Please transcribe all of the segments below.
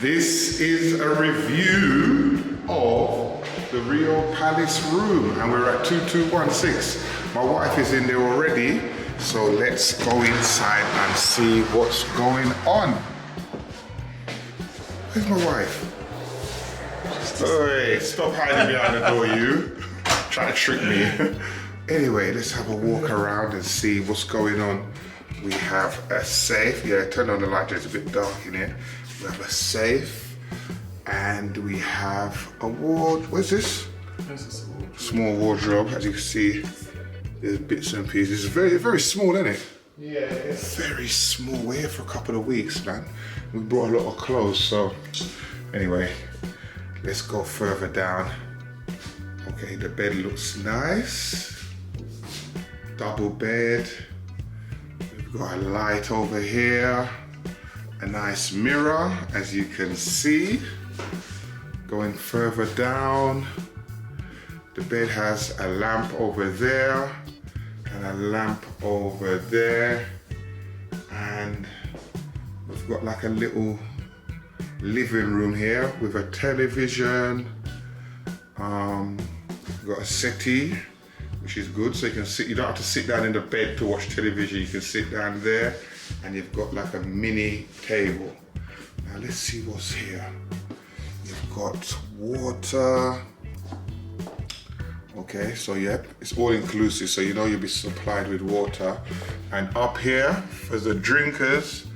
This is a review of the Rio Palace room, and we're at 2216. My wife is in there already, so let's go inside and see what's going on. Where's my wife? Hey, stop hiding behind the door, you. Trying to trick me. Anyway, let's have a walk around and see what's going on. We have a safe. Yeah, turn on the light, it's a bit dark in here. We have a safe, and we have a ward. What's this? Small wardrobe. As you can see, there's bits and pieces. It's very, very small, isn't it? Yeah, it's very small. We're here for a couple of weeks, man. We brought a lot of clothes, so anyway, let's go further down. Okay, the bed looks nice. Double bed. We've got a light over here. A nice mirror, as you can see. Going further down, the bed has a lamp over there and a lamp over there, and we've got like a little living room here with a television. We've got a settee, which is good, so you can sit. You don't have to sit down in the bed to watch television. You can sit down there. And you've got like a mini table. Now let's see what's here. You've got water. Okay, so yep, it's all inclusive, so you know you'll be supplied with water. And up here, for the drinkers,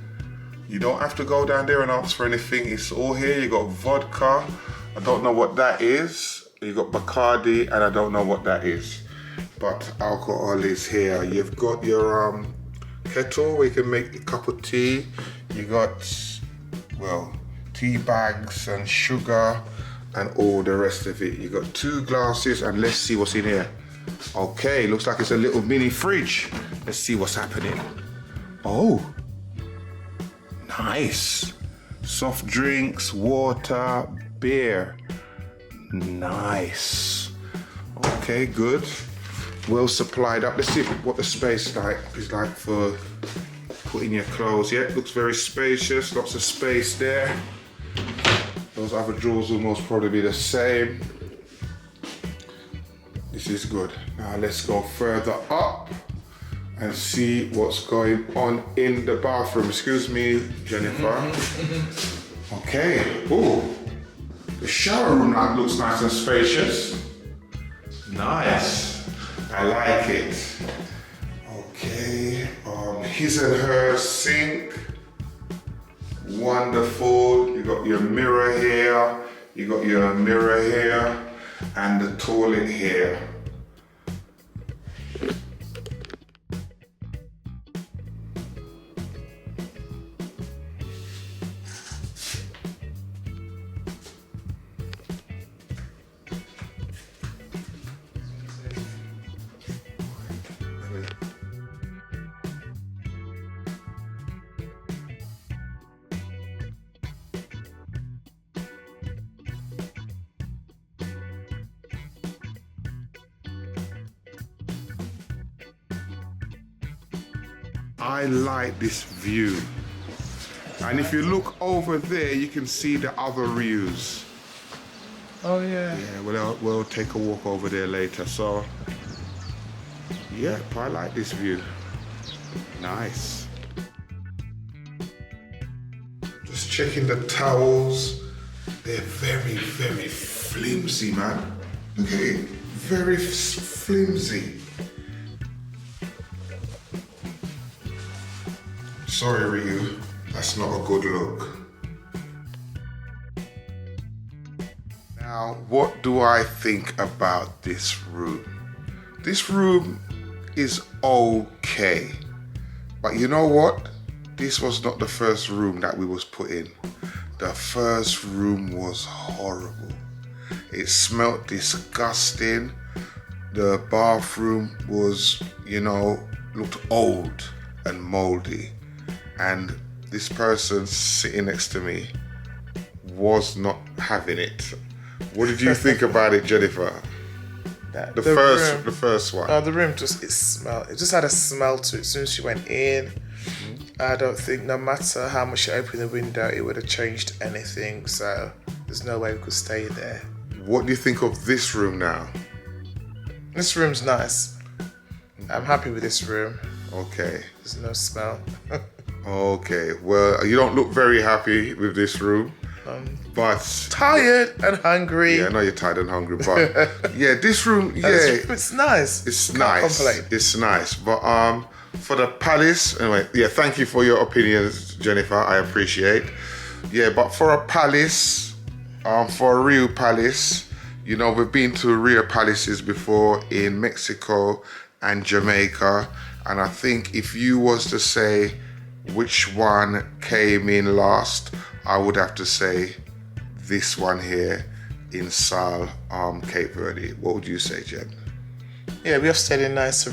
you don't have to go down there and ask for anything. It's all here. You got vodka. I don't know what that is. You got Bacardi, and I don't know what that is. But alcohol is here. You've got your kettle where you can make a cup of tea. You got, well, tea bags and sugar and all the rest of it. You got 2 glasses, and let's see what's in here. Okay, looks like it's a little mini fridge. Let's see what's happening. Oh, nice. Soft drinks, water, beer. Nice. Okay, good. Well supplied up. Let's see what the space is like for putting your clothes. Yeah, it looks very spacious. Lots of space there. Those other drawers will most probably be the same. This is good. Now let's go further up and see what's going on in the bathroom. Excuse me, Jennifer. Okay. Ooh, the shower room looks nice and spacious. Nice. I like it. Okay, his and her sink. Wonderful. You got your mirror here. You got your mirror here, and the toilet here. I like this view. And if you look over there, you can see the other views. Oh yeah. Yeah, we'll take a walk over there later. So, yeah, I like this view. Nice. Just checking the towels. They're very, very flimsy, man. Look at it, very flimsy. Sorry, Ryu, that's not a good look. Now, what do I think about this room? This room is okay, but you know what? This was not the first room that we was put in. The first room was horrible. It smelled disgusting. The bathroom was, looked old and moldy. And this person sitting next to me was not having it. What did you think about it, Jennifer? The first one. Oh, the room it just had a smell to it. As soon as she went in, I don't think no matter how much you open the window, it would have changed anything. So there's no way we could stay there. What do you think of this room now? This room's nice. I'm happy with this room. Okay. There's no smell. Okay. Well, you don't look very happy with this room. But Tired and hungry. yeah, I know you're tired and hungry, but yeah, this room, yeah, It's nice. it's Can't nice. complain. It's nice, but for the palace, anyway, yeah. Thank you for your opinions, Jennifer. I appreciate. Yeah, but for a palace, for a real palace, you know, we've been to real palaces before in Mexico and Jamaica, and I think if you was to say which one came in last, I would have to say this one here in Sal, Cape Verde. What would you say, Jen? Yeah, we have stayed in nicer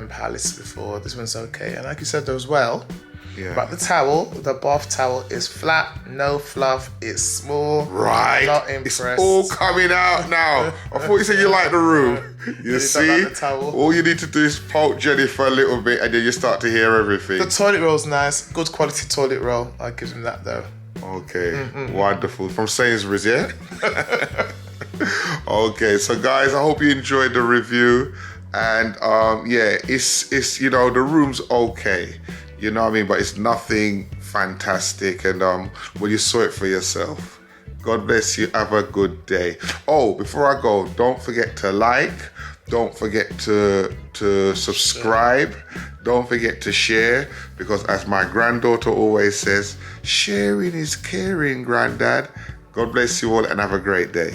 palace before. This one's okay. And like you said as well, Yeah. but the towel, the bath towel is flat, no fluff, it's small. Right. Not It's impressed. all coming out now. I thought you said you like the room. You don't see? like the towel. All you need to do is poke Jennifer a little bit and then you start to hear everything. The toilet roll's nice. Good quality toilet roll. I'll give him that though. Okay, wonderful. From Sainsbury's, yeah? Okay, so guys, I hope you enjoyed the review. And yeah, it's you know, the room's okay. You know what I mean? But it's nothing fantastic. And well, you saw it for yourself. God bless you. Have a good day. Oh, before I go, don't forget to like. Don't forget to subscribe. Don't forget to share, because as my granddaughter always says, sharing is caring, Granddad. God bless you all and have a great day.